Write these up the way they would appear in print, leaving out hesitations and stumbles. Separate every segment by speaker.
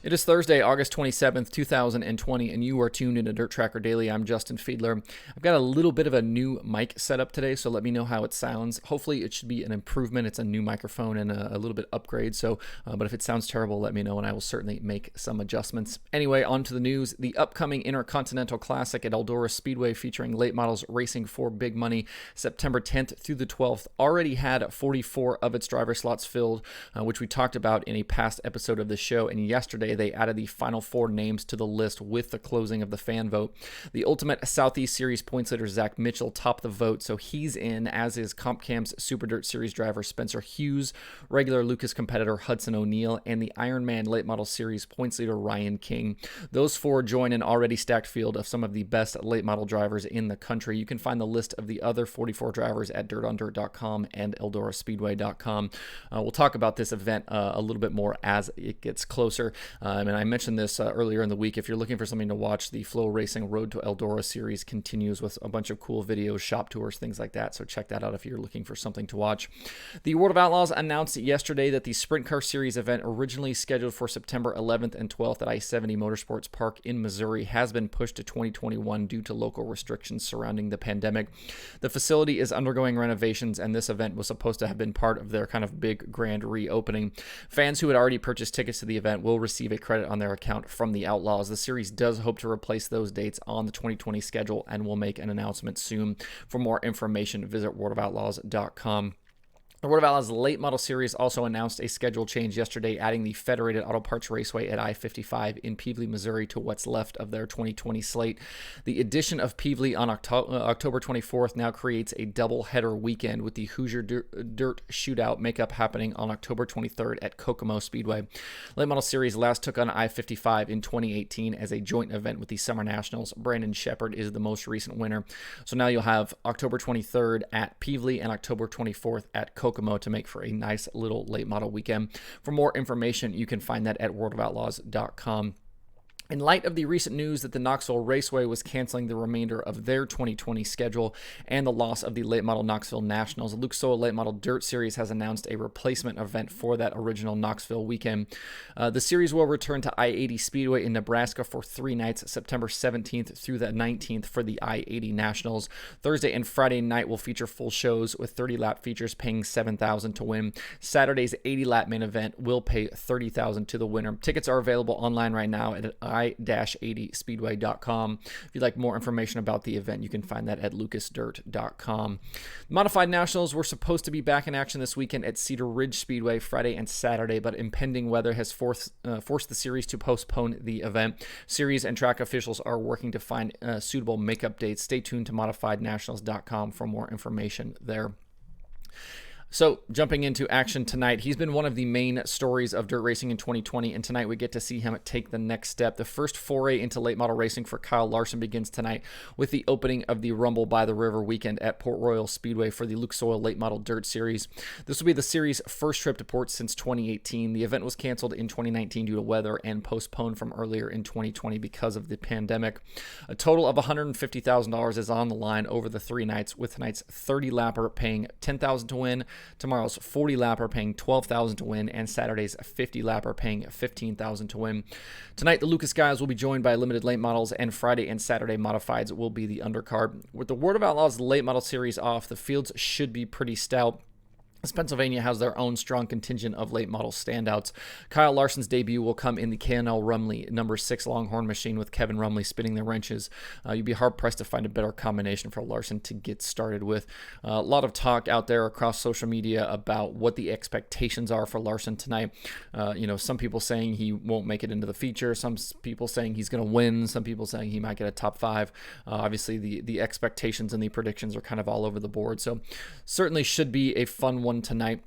Speaker 1: It is Thursday, August 27th, 2020, and you are tuned into DIRTRACKR Daily. I'm Justin Fiedler. I've got a little bit of a new mic setup today, so let me know how it sounds. Hopefully, it should be an improvement. It's a new microphone and a little bit upgrade, but if it sounds terrible, let me know, and I will certainly make some adjustments. Anyway, on to the news. The upcoming Intercontinental Classic at Eldora Speedway featuring late models racing for big money September 10th through the 12th already had 44 of its driver slots filled, which we talked about in a past episode of the show, and yesterday they added the final 4 names to the list with the closing of the fan vote. The Ultimate Southeast Series points leader Zach Mitchell topped the vote, so he's in, as is Comp Cam's Super Dirt Series driver Spencer Hughes, regular Lucas competitor Hudson O'Neill, and the Ironman Late Model Series points leader Ryan King. Those 4 join an already stacked field of some of the best late model drivers in the country. You can find the list of the other 44 drivers at dirtondirt.com and eldoraspeedway.com. We'll talk about this event a little bit more as it gets closer. And I mentioned this earlier in the week. If you're looking for something to watch, the Flow Racing Road to Eldora series continues with a bunch of cool videos, shop tours, things like that. So check that out if you're looking for something to watch. The World of Outlaws announced yesterday that the Sprint Car Series event, originally scheduled for September 11th and 12th at I-70 Motorsports Park in Missouri, has been pushed to 2021 due to local restrictions surrounding the pandemic. The facility is undergoing renovations, and this event was supposed to have been part of their kind of big grand reopening. Fans who had already purchased tickets to the event will receive a credit on their account from the Outlaws. The series does hope to replace those dates on the 2020 schedule and will make an announcement soon. For more information, visit worldofoutlaws.com. The World of Outlaws Late Model Series also announced a schedule change yesterday, adding the Federated Auto Parts Raceway at I-55 in Pevely, Missouri to what's left of their 2020 slate. The addition of Pevely on October 24th now creates a double-header weekend, with the Hoosier Dirt Shootout makeup happening on October 23rd at Kokomo Speedway. Late Model Series last took on I-55 in 2018 as a joint event with the Summer Nationals. Brandon Shepard is the most recent winner. So now you'll have October 23rd at Pevely and October 24th at Kokomo to make for a nice little late model weekend. For more information, you can find that at worldofoutlaws.com. In light of the recent news that the Knoxville Raceway was canceling the remainder of their 2020 schedule and the loss of the late model Knoxville Nationals, the Luke Soil Late Model Dirt Series has announced a replacement event for that original Knoxville weekend. The series will return to I-80 Speedway in Nebraska for 3 nights, September 17th through the 19th for the I-80 Nationals. Thursday and Friday night will feature full shows with 30-lap features paying $7,000 to win. Saturday's 80-lap main event will pay $30,000 to the winner. Tickets are available online right now at i-80speedway.com. If you'd like more information about the event, you can find that at lucasdirt.com. Modified Nationals were supposed to be back in action this weekend at Cedar Ridge Speedway Friday and Saturday, but impending weather has forced the series to postpone the event. Series and track officials are working to find suitable makeup dates. Stay tuned to modifiednationals.com for more information there. So, jumping into action tonight, he's been one of the main stories of dirt racing in 2020, and tonight we get to see him take the next step. The first foray into late model racing for Kyle Larson begins tonight with the opening of the Rumble by the River weekend at Port Royal Speedway for the Luke Soil Late Model Dirt Series. This will be the series' first trip to Port since 2018. The event was canceled in 2019 due to weather and postponed from earlier in 2020 because of the pandemic. A total of $150,000 is on the line over the 3 nights, with tonight's 30-lapper paying $10,000 to win, tomorrow's 40-lapper paying $12,000 to win, and Saturday's 50-lapper paying $15,000 to win. Tonight, the Lucas guys will be joined by limited late models, and Friday and Saturday modifieds will be the undercard. With the World of Outlaws Late Model Series off, the fields should be pretty stout. Pennsylvania has their own strong contingent of late model standouts. Kyle Larson's debut will come in the K&L Rumley number 6 Longhorn machine with Kevin Rumley spinning the wrenches. You'd be hard-pressed to find a better combination for Larson to get started with. A lot of talk out there across social media about what the expectations are for Larson tonight. Some people saying he won't make it into the feature, some people saying he's going to win, some people saying he might get a top 5. Obviously, the expectations and the predictions are kind of all over the board, so certainly should be a fun one tonight.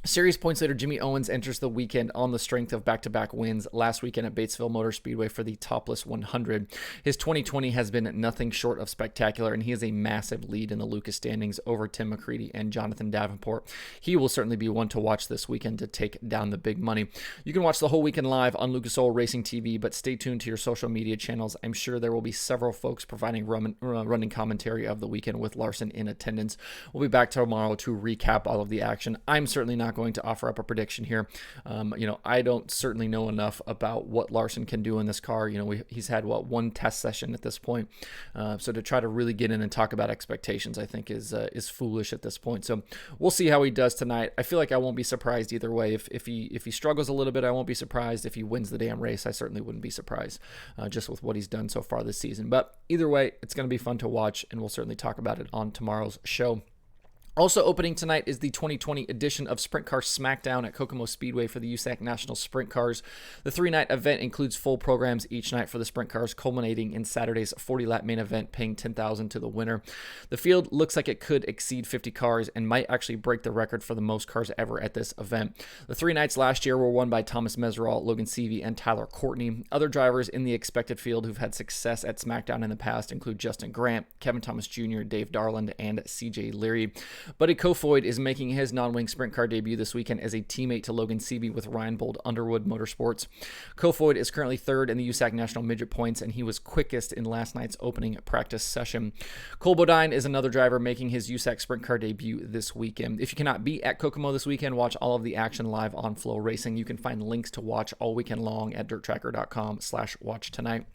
Speaker 1: Series points leader Jimmy Owens enters the weekend on the strength of back-to-back wins last weekend at Batesville Motor Speedway for the Topless 100. His 2020 has been nothing short of spectacular, and he has a massive lead in the Lucas standings over Tim McCready and Jonathan Davenport. He will certainly be one to watch this weekend to take down the big money. You can watch the whole weekend live on Lucas Oil Racing TV, but stay tuned to your social media channels. I'm sure there will be several folks providing running commentary of the weekend with Larson in attendance. We'll be back tomorrow to recap all of the action. I'm certainly not not going to offer up a prediction here. I don't certainly know enough about what Larson can do in this car. He's had one test session at this point. So to try to really get in and talk about expectations, I think is foolish at this point. So we'll see how he does tonight. I feel like I won't be surprised either way. If he struggles a little bit, I won't be surprised. If he wins the damn race, I certainly wouldn't be surprised, just with what he's done so far this season. But either way, it's going to be fun to watch, and we'll certainly talk about it on tomorrow's show. Also opening tonight is the 2020 edition of Sprint Car Smackdown at Kokomo Speedway for the USAC National Sprint Cars. The 3-night event includes full programs each night for the sprint cars, culminating in Saturday's 40-lap main event, paying $10,000 to the winner. The field looks like it could exceed 50 cars and might actually break the record for the most cars ever at this event. The 3 nights last year were won by Thomas Meseraull, Logan Seavey, and Tyler Courtney. Other drivers in the expected field who've had success at Smackdown in the past include Justin Grant, Kevin Thomas Jr., Dave Darland, and CJ Leary. Buddy Kofoid is making his non-wing sprint car debut this weekend as a teammate to Logan Seavey with Ryan Bold Underwood Motorsports. Kofoid is currently third in the USAC National Midget Points, and he was quickest in last night's opening practice session. Cole Bodine is another driver making his USAC sprint car debut this weekend. If you cannot be at Kokomo this weekend, watch all of the action live on Flow Racing. You can find links to watch all weekend long at DIRTRACKR.com/watch tonight.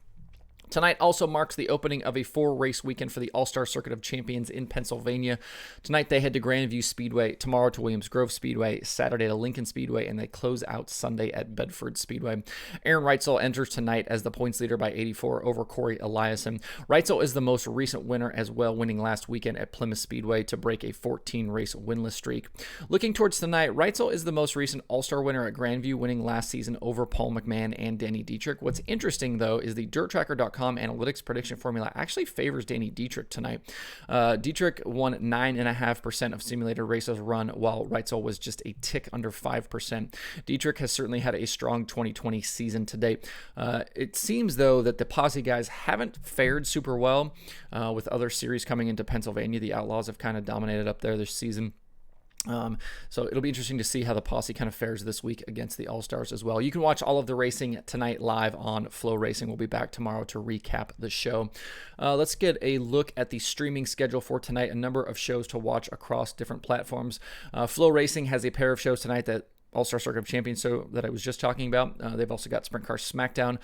Speaker 1: Tonight also marks the opening of a 4-race weekend for the All-Star Circuit of Champions in Pennsylvania. Tonight they head to Grandview Speedway, tomorrow to Williams Grove Speedway, Saturday to Lincoln Speedway, and they close out Sunday at Bedford Speedway. Aaron Reitzel enters tonight as the points leader by 84 over Corey Eliason. Reitzel is the most recent winner as well, winning last weekend at Plymouth Speedway to break a 14-race winless streak. Looking towards tonight, Reitzel is the most recent All-Star winner at Grandview, winning last season over Paul McMahon and Danny Dietrich. What's interesting, though, is the DIRTRACKR.com analytics prediction formula actually favors Danny Dietrich tonight. Dietrich won 9.5% of simulator races run, while Reitzel was just a tick under 5%. Dietrich has certainly had a strong 2020 season to date. It seems, though, that the Posse guys haven't fared super well with other series coming into Pennsylvania. The Outlaws have kind of dominated up there this season. So it'll be interesting to see how the Posse kind of fares this week against the All-Stars as well. You can watch all of the racing tonight live on Flow Racing. We'll be back tomorrow to recap the show. Let's get a look at the streaming schedule for tonight. A number of shows to watch across different platforms. Flow Racing has a pair of shows tonight that All-Star Circuit of Champions show that I was just talking about. They've also got Sprint Car Smackdown,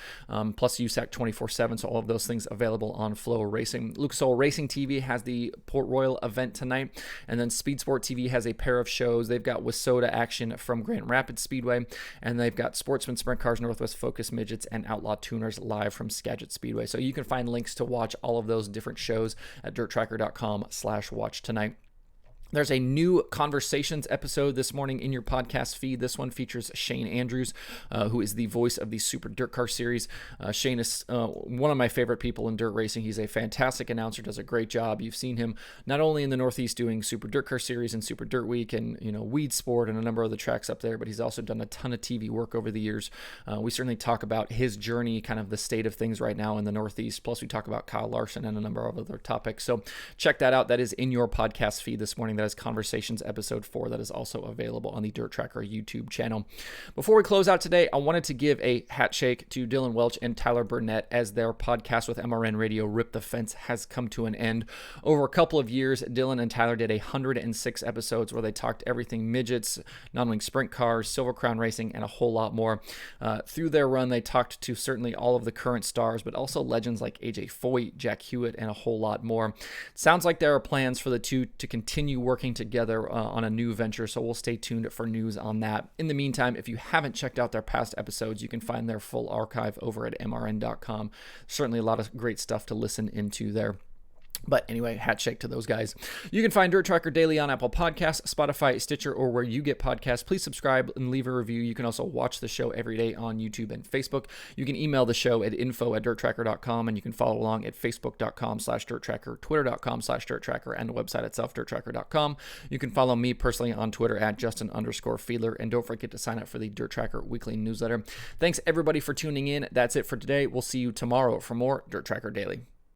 Speaker 1: plus USAC 24/7, so all of those things available on Flow Racing. Lucas Oil Racing TV has the Port Royal event tonight, and then Speed Sport TV has a pair of shows. They've got Wissota action from Grand Rapids Speedway, and they've got Sportsman Sprint Cars, Northwest Focus Midgets, and Outlaw Tuners live from Skagit Speedway. So you can find links to watch all of those different shows at DIRTRACKR.com/watch tonight. There's a new Conversations episode this morning in your podcast feed. This one features Shane Andrews, who is the voice of the Super Dirt Car Series. Shane is one of my favorite people in dirt racing. He's a fantastic announcer, does a great job. You've seen him not only in the Northeast doing Super Dirt Car Series and Super Dirt Week and Weed Sport and a number of the tracks up there, but he's also done a ton of TV work over the years. We certainly talk about his journey, kind of the state of things right now in the Northeast. Plus, we talk about Kyle Larson and a number of other topics. So check that out. That is in your podcast feed this morning. That is Conversations episode 4. That is also available on the Dirt Tracker YouTube channel. Before we close out today, I wanted to give a hat shake to Dylan Welch and Tyler Burnett as their podcast with MRN Radio, Rip the Fence, has come to an end. Over a couple of years, Dylan and Tyler did 106 episodes where they talked everything midgets, non-wing sprint cars, Silver Crown racing, and a whole lot more. Through their run, they talked to certainly all of the current stars, but also legends like AJ Foyt, Jack Hewitt, and a whole lot more. Sounds like there are plans for the two to continue working together on a new venture, so we'll stay tuned for news on that. In the meantime, if you haven't checked out their past episodes, you can find their full archive over at mrn.com. Certainly a lot of great stuff to listen into there. But anyway, hat shake to those guys. You can find DIRTRACKR Daily on Apple Podcasts, Spotify, Stitcher, or where you get podcasts. Please subscribe and leave a review. You can also watch the show every day on YouTube and Facebook. You can email the show at info@dirttracker.com, and you can follow along at facebook.com/dirttracker, twitter.com/dirttracker, and the website itself, dirttracker.com. You can follow me personally on Twitter at Justin_Fiedler, and don't forget to sign up for the Dirt Tracker weekly newsletter. Thanks everybody for tuning in. That's it for today. We'll see you tomorrow for more DIRTRACKR Daily.